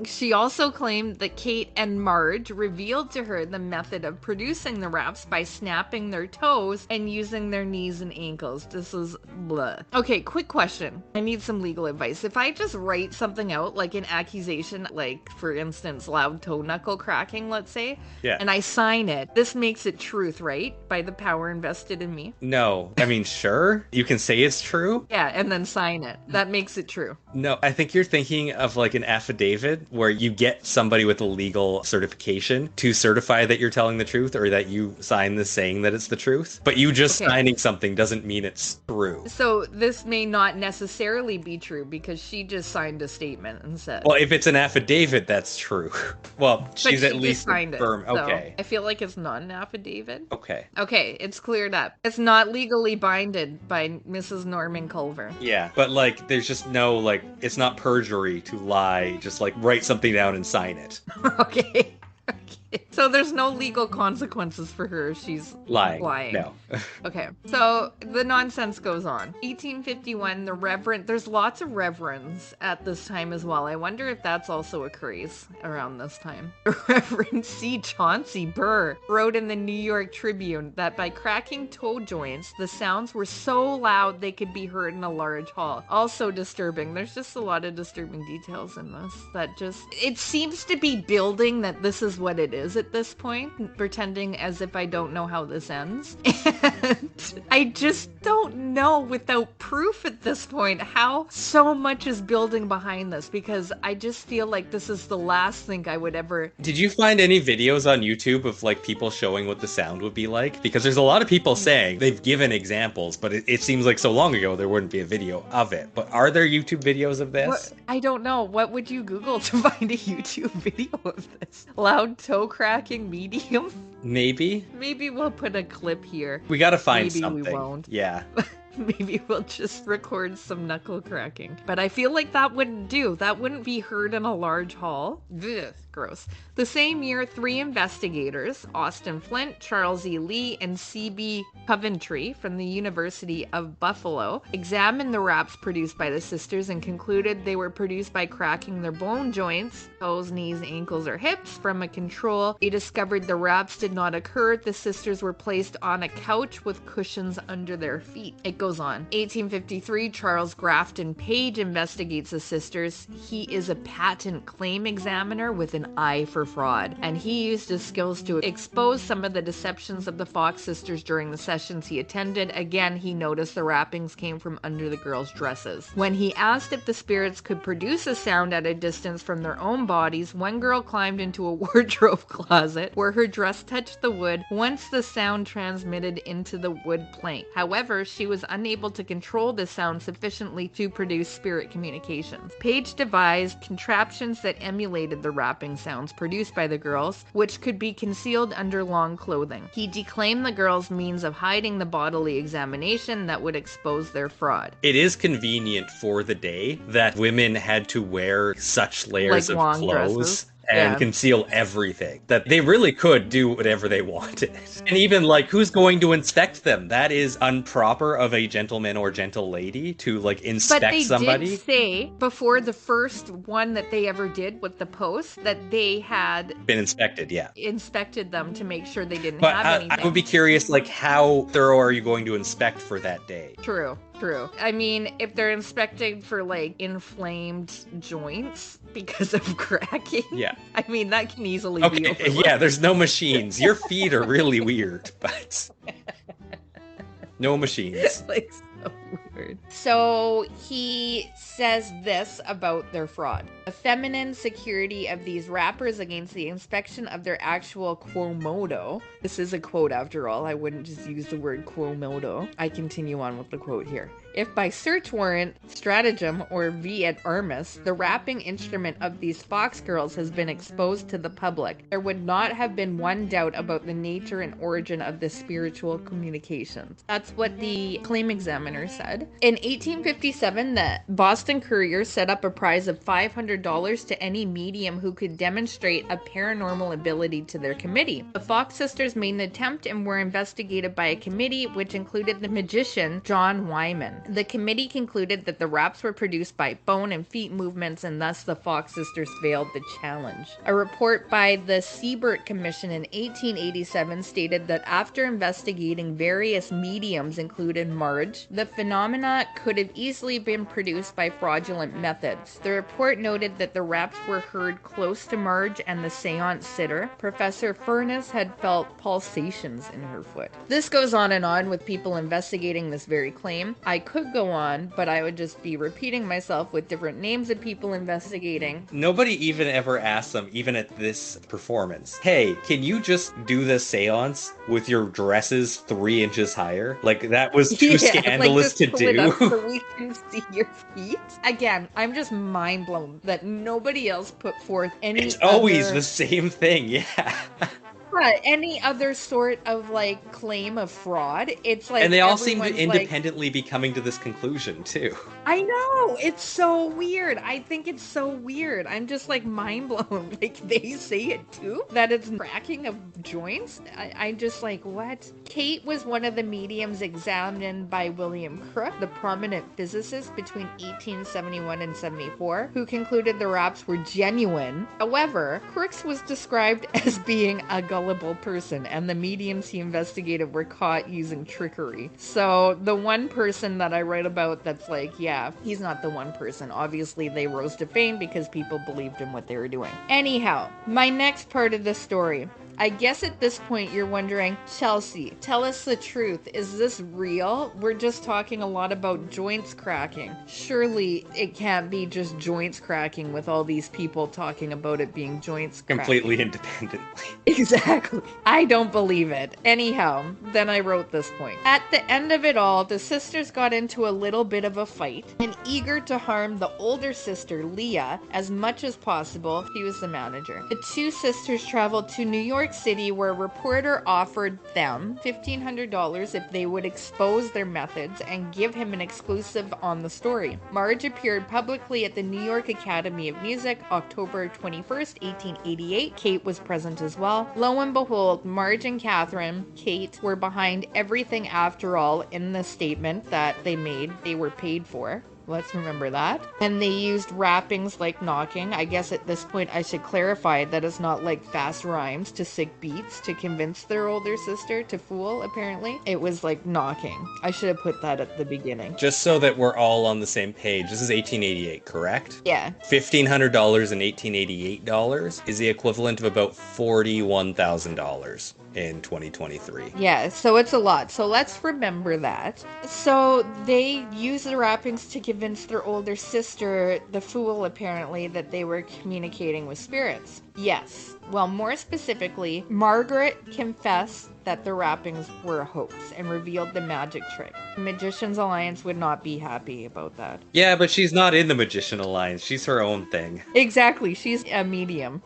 She also claimed that Kate and Marge revealed to her the method of producing the raps by snapping their toes and using their knees and ankles. This is blah. Okay, quick question. I need some legal advice. If I just write something out, like an accusation, like for instance, loud toe knuckle cracking, let's say, and I sign it, this makes it truth, right? By the power invested in me? No. I mean, sure. You can say it's true. Yeah, and then sign it. That makes it true. No, I think you're thinking of like an affidavit where you get somebody with a legal certification to certify that you're telling the truth or that you sign this saying that it's the truth. But you just signing something doesn't mean it's true. So this may not necessarily be true because she just signed a statement and said. Well, if it's an affidavit, that's true. Well, she's she at least signed firm. it. So Okay. I feel like it's not an affidavit. Okay. Okay, it's cleared up. It's not legally binded by Mrs. Norman Culver. Yeah, but like, there's just no like, it's not perjury to lie. Just like write something down and sign it. Okay. Okay. So there's no legal consequences for her if she's lying. No. Okay. So the nonsense goes on. 1851, the Reverend, there's lots of reverends at this time as well. I wonder if that's also a craze around this time. The Reverend C. Chauncey Burr wrote in the New York Tribune that by cracking toe joints, the sounds were so loud they could be heard in a large hall. Also disturbing. There's just a lot of disturbing details in this that just, it seems to be building that this is what it is at this point, pretending as if I don't know how this ends. And I just don't know without proof at this point how so much is building behind this, because I just feel like this is the last thing I would ever... Did you find any videos on YouTube of like people showing what the sound would be like? Because there's a lot of people saying they've given examples, but it seems like so long ago there wouldn't be a video of it. But are there YouTube videos of this? I don't know. What would you Google to find a YouTube video of this? Loud toe cracking medium? Maybe. Maybe we'll put a clip here. We gotta find Maybe something. We won't. Yeah. Maybe we'll just record some knuckle cracking. But I feel like that wouldn't do. That wouldn't be heard in a large hall. Ugh, gross. The same year, 3 investigators, Austin Flint, Charles E. Lee, and C.B. Coventry from the University of Buffalo, examined the raps produced by the sisters and concluded they were produced by cracking their bone joints, toes, knees, ankles, or hips, from a control. They discovered the raps did not occur. The sisters were placed on a couch with cushions under their feet. It goes on. 1853, Charles Grafton Page investigates the sisters. He is a patent claim examiner with an eye for fraud, and he used his skills to expose some of the deceptions of the Fox sisters during the sessions he attended. Again, he noticed the wrappings came from under the girls' dresses. When he asked if the spirits could produce a sound at a distance from their own bodies, one girl climbed into a wardrobe closet where her dress touched the wood once the sound transmitted into the wood plank. However, she was unable to control the sound sufficiently to produce spirit communications. Page devised contraptions that emulated the rapping sounds produced by the girls, which could be concealed under long clothing. He declaimed the girls' means of hiding the bodily examination that would expose their fraud. It is convenient for the day that women had to wear such layers Like of long clothes. dresses. And conceal everything. That they really could do whatever they wanted. And even like, who's going to inspect them? That is improper of a gentleman or gentle lady to like inspect somebody. But they did say before the first one that they ever did with the post that they had been inspected, yeah. Inspected them to make sure they didn't But have anything. I would be curious, like, how thorough are you going to inspect for that day? True. I mean, if they're inspecting for like inflamed joints because of cracking, yeah. I mean, that can easily be overlooked. Yeah, there's no machines. Your feet are really weird, but no machines. Like, so weird. So he says this about their fraud. The feminine security of these rappers against the inspection of their actual quomodo. This is a quote after all. I wouldn't just use the word quomodo. I continue on with the quote here. If by search warrant, stratagem, or vi et armis, the rapping instrument of these fox girls has been exposed to the public, there would not have been one doubt about the nature and origin of the spiritual communications. That's what the claim examiner said. In 1857, the Boston Courier set up a prize of $500 to any medium who could demonstrate a paranormal ability to their committee. The Fox sisters made an attempt and were investigated by a committee which included the magician John Wyman. The committee concluded that the raps were produced by bone and feet movements, and thus the Fox sisters failed the challenge. A report by the Siebert Commission in 1887 stated that after investigating various mediums included Marge, the phenomenon phenomena could have easily been produced by fraudulent methods. The report noted that the raps were heard close to Marge and the seance sitter. Professor Furness had felt pulsations in her foot. This goes on and on with people investigating this very claim. I could go on, but I would just be repeating myself with different names of people investigating. Nobody even ever asked them, even at this performance, hey, can you just do the seance with your dresses 3 inches higher? Like, that was too scandalous to do. Up so we can see your feet. Again, I'm just mind blown that nobody else put forth any It's always the same thing, yeah. But any other sort of like claim of fraud, it's like, and they all seem to independently be coming to this conclusion too. I know, it's so weird. I think it's so weird. I'm just like mind blown. Like, they say it too, that it's cracking of joints. I'm just like, what? Kate was one of the mediums examined by William Crook, the prominent physicist between 1871 and 74, who concluded the raps were genuine. However, Crookes was described as being a gullible person, and the mediums he investigated were caught using trickery. So the one person that I write about that's like, yeah, he's not the one person. Obviously, they rose to fame because people believed in what they were doing. Anyhow, my next part of the story. I guess at this point you're wondering, Chelsea, tell us the truth. Is this real? We're just talking a lot about joints cracking. Surely it can't be just joints cracking with all these people talking about it being joints cracking. Completely independently. Exactly. I don't believe it. Anyhow, then I wrote this point. At the end of it all, the sisters got into a little bit of a fight, and eager to harm the older sister, Leah, as much as possible, she was the manager. The two sisters traveled to New York City, where a reporter offered them $1,500 if they would expose their methods and give him an exclusive on the story. Marge appeared publicly at the New York Academy of Music, October 21st, 1888. Kate was present as well. Lo and behold, Marge and Catherine, Kate, were behind everything after all in the statement that they made they were paid for. Let's remember that. And they used rappings like knocking. I guess at this point I should clarify that it's not like fast rhymes to sick beats to convince their older sister to fool, apparently. It was like knocking. I should have put that at the beginning. Just so that we're all on the same page. This is 1888, correct? Yeah. $1,500 in 1888 is the equivalent of about $41,000 in 2023. Yeah, so it's a lot. So let's remember that. So they used the rappings to convince their older sister, the fool apparently, that they were communicating with spirits. Yes. Well, more specifically, Margaret confessed that the rappings were a hoax and revealed the magic trick. The Magician's Alliance would not be happy about that. Yeah, but she's not in the Magician Alliance. She's her own thing. Exactly. She's a medium.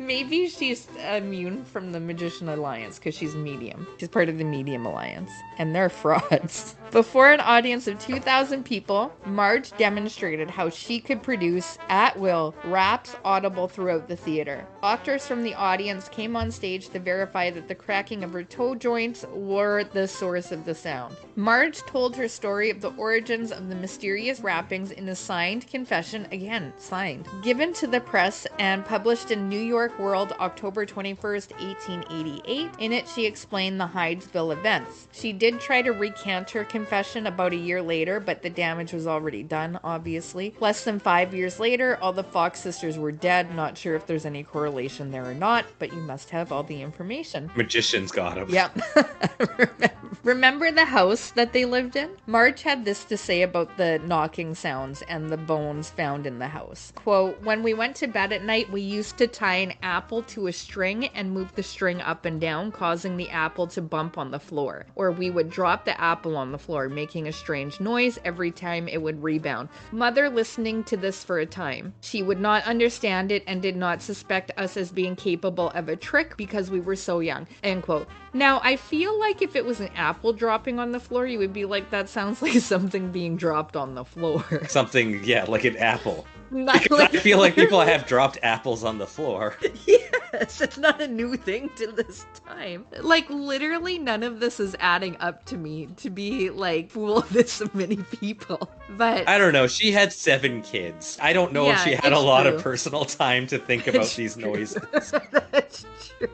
Maybe she's immune from the Magician Alliance because she's medium. She's part of the Medium Alliance. And they're frauds. Before an audience of 2,000 people, Marge demonstrated how she could produce, at will, raps audible throughout the theater. Doctors from the audience came on stage to verify that the cracking of her toe joints were the source of the sound. Marge told her story of the origins of the mysterious rappings in a signed confession, again, signed, given to the press and published in New York World, October 21st, 1888. In it, she explained the Hydesville events. She did try to recant her confession about a year later, but the damage was already done, obviously. Less than 5 years later, all the Fox sisters were dead. Not sure if there's any correlation there or not, but you must have all the information. Magician's got him. Yep. Remember the house that they lived in? Marge had this to say about the knocking sounds and the bones found in the house. Quote, "When we went to bed at night, we used to tie an apple to a string and move the string up and down, causing the apple to bump on the floor. Or we would drop the apple on the floor, making a strange noise every time it would rebound. Mother listening to this for a time. She would not understand it and did not suspect us as being capable of a trick because we were so young." End quote. Now, I feel like if it was an apple dropping on the floor, you would be like, that sounds like something being dropped on the floor. Something, yeah, like an apple. Not because like I feel like people have dropped apples on the floor. Yes, it's not a new thing to this time. Like, literally none of this is adding up to me to be, like, fool this many people. But I don't know, she had 7 kids. I don't know if she had a lot of personal time to think about these noises. That's true.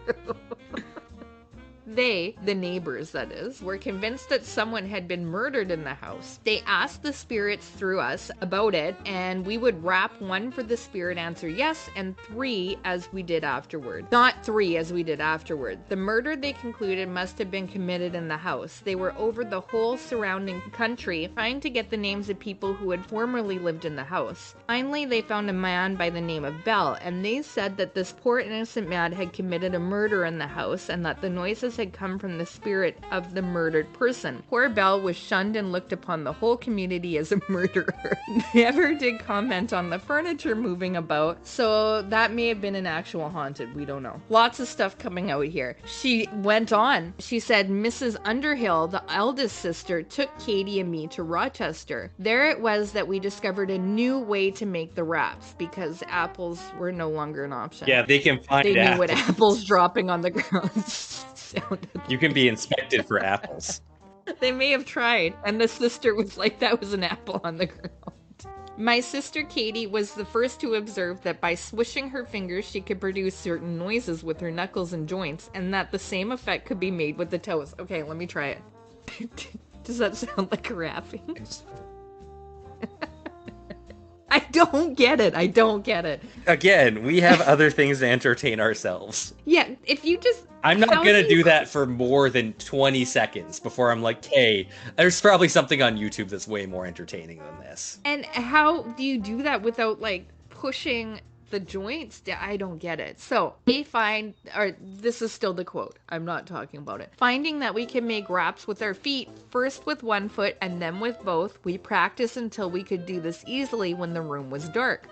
They, the neighbors that is, were convinced that someone had been murdered in the house. They asked the spirits through us about it, and we would wrap 1 for the spirit answer yes, and 3 as we did afterward. Not 3 as we did afterward. The murder, they concluded, must have been committed in the house. They were over the whole surrounding country trying to get the names of people who had formerly lived in the house. Finally, they found a man by the name of Bell, and they said that this poor innocent man had committed a murder in the house and that the noises had come from the spirit of the murdered person. Poor Bell was shunned and looked upon the whole community as a murderer. Never did comment on the furniture moving about, so that may have been an actual haunted, we don't know. Lots of stuff coming out here. She went on. She said, Mrs. Underhill, the eldest sister, took Katie and me to Rochester. There it was that we discovered a new way to make the wraps because apples were no longer an option. Yeah, they can find They knew apples. what apples dropping on the ground sounded. You can be inspected for apples. They may have tried, and the sister was like, that was an apple on the ground. My sister Katie was the first to observe that by swishing her fingers she could produce certain noises with her knuckles and joints, and that the same effect could be made with the toes. Okay, let me try it. Does that sound like a rapping? I don't get it. I don't get it. Again, we have other things to entertain ourselves. Yeah, if you just... I'm not going to do that for more than 20 seconds before I'm like, hey, there's probably something on YouTube that's way more entertaining than this. And how do you do that without, like, pushing the joints? I don't get it. So they find, or this is still the quote, I'm not talking about it. Finding that we can make wraps with our feet, first with 1 foot and then with both, we practiced until we could do this easily when the room was dark.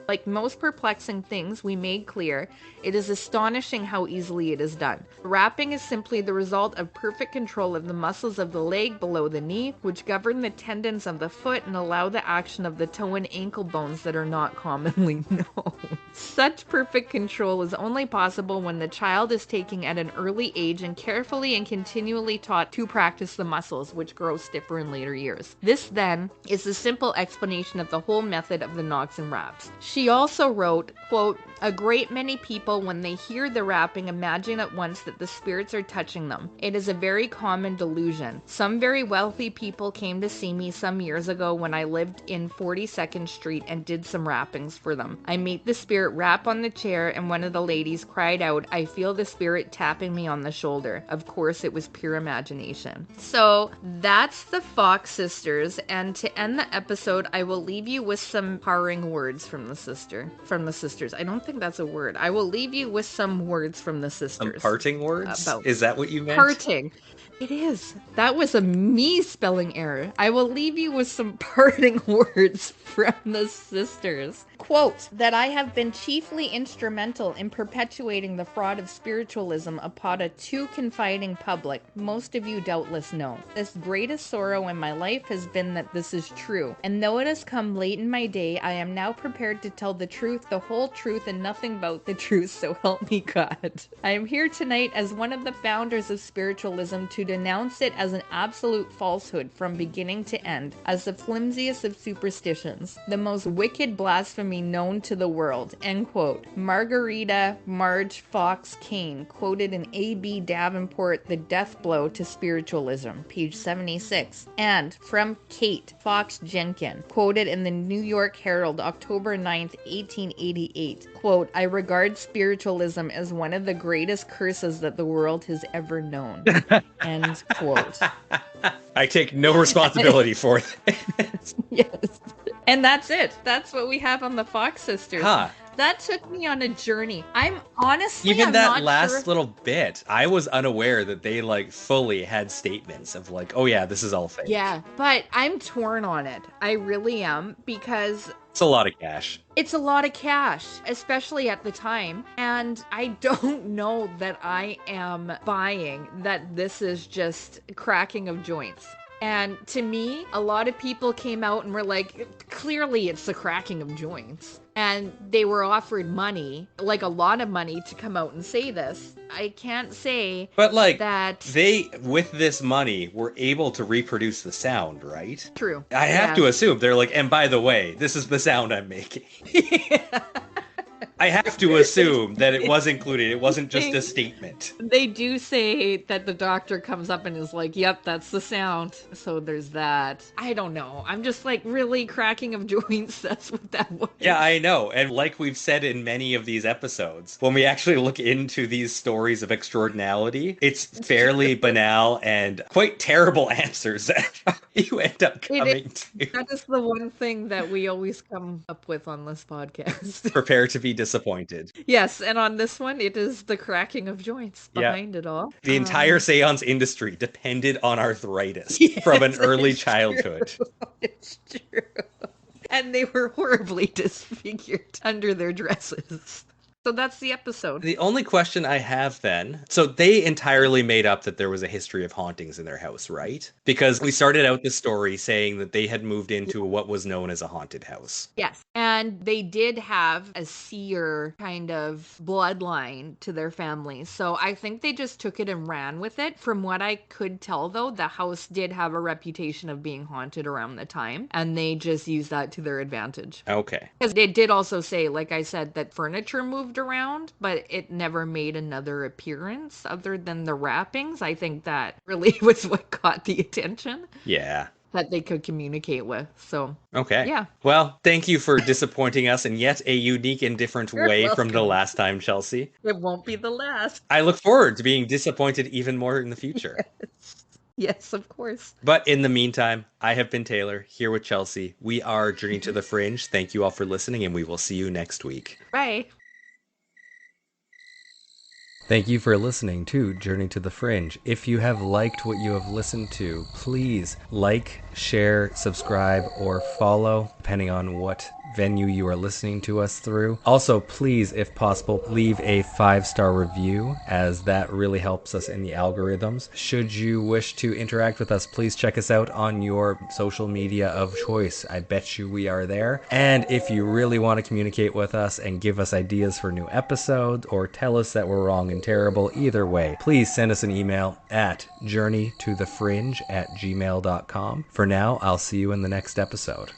Like most perplexing things we made clear, it is astonishing how easily it is done. Wrapping is simply the result of perfect control of the muscles of the leg below the knee, which govern the tendons of the foot and allow the action of the toe and ankle bones that are not commonly known. Such perfect control is only possible when the child is taken at an early age and carefully and continually taught to practice the muscles, which grow stiffer in later years. This, then, is the simple explanation of the whole method of the knocks and wraps. She also wrote, quote, a great many people, when they hear the rapping, imagine at once that the spirits are touching them. It is a very common delusion. Some very wealthy people came to see me some years ago when I lived in 42nd Street and did some rappings for them. I made the spirit rap on the chair and one of the ladies cried out, I feel the spirit tapping me on the shoulder. Of course, it was pure imagination. So that's the Fox sisters, and to end the episode, I will leave you with some parting words from the sisters. I don't think that's a word. I will leave you with some words from the sisters. Some parting words? Is that what you meant? Parting. It is. That was a me spelling error. I will leave you with some parting words from the sisters. Quote, that I have been chiefly instrumental in perpetuating the fraud of spiritualism upon a too confiding public. Most of you doubtless know. This greatest sorrow in my life has been that this is true. And though it has come late in my day, I am now prepared to tell the truth, the whole truth, and nothing but the truth, so help me God. I am here tonight as one of the founders of spiritualism to denounce it as an absolute falsehood from beginning to end, as the flimsiest of superstitions, the most wicked blasphemy known to the world, end quote. Margarita Marge Fox Kane, quoted in A.B. Davenport, The Death Blow to Spiritualism, page 76. And from Kate Fox Jenkin, quoted in the New York Herald, October 9th, 1888, quote, I regard spiritualism as one of the greatest curses that the world has ever known. End quote. I take no responsibility for it. Yes. And that's it. That's what we have on the Fox sisters. Huh. That took me on a journey. I'm honestly Even I'm that not last sure. little bit, I was unaware that they like fully had statements of like, oh yeah, this is all fake. Yeah, but I'm torn on it. I really am, because It's a lot of cash. it's a lot of cash, especially at the time. And I don't know that I am buying that this is just cracking of joints. And to me, a lot of people came out and were like, clearly it's the cracking of joints. And they were offered money, like a lot of money, to come out and say this. I can't say But like, that. they, with this money, were able to reproduce the sound, right? True. I have to assume they're like, and by the way, this is the sound I'm making. I have to assume that it was included. It wasn't just a statement. They do say that the doctor comes up and is like, yep, that's the sound. So there's that. I don't know. I'm just like really cracking of joints. That's what that was. Yeah, I know. And like we've said in many of these episodes, when we actually look into these stories of extraordinality, it's fairly banal and quite terrible answers that you end up coming to. That is the one thing that we always come up with on this podcast. Prepare to be disappointed. Yes, and on this one, it is the cracking of joints behind it all. The entire seance industry depended on arthritis from an early childhood. It's true. And they were horribly disfigured under their dresses. So that's the episode. The only question I have then, so they entirely made up that there was a history of hauntings in their house, right? Because we started out the story saying that they had moved into what was known as a haunted house. Yes. And they did have a seer kind of bloodline to their family. So I think they just took it and ran with it. From what I could tell, though, the house did have a reputation of being haunted around the time. And they just used that to their advantage. Okay. Because they did also say, like I said, that furniture moved around, but it never made another appearance other than the wrappings. I think that really was what caught the attention. Yeah. That they could communicate with. So, okay. Yeah. Well, thank you for disappointing us in yet a unique and different way from the last time, Chelsea. It won't be the last. I look forward to being disappointed even more in the future. Yes, of course. But in the meantime, I have been Taylor, here with Chelsea. We are Journey to the Fringe. Thank you all for listening, and we will see you next week. Bye. Thank you for listening to Journey to the Fringe. If you have liked what you have listened to, please like, share, subscribe, or follow, depending on what venue you are listening to us through. Also, please, if possible, leave a 5-star review, as that really helps us in the algorithms. Should you wish to interact with us, please check us out on your social media of choice. I bet you we are there. And if you really want to communicate with us and give us ideas for new episodes, or tell us that we're wrong and terrible, either way, please send us an email at journeytothefringe@gmail.com. For now, I'll see you in the next episode.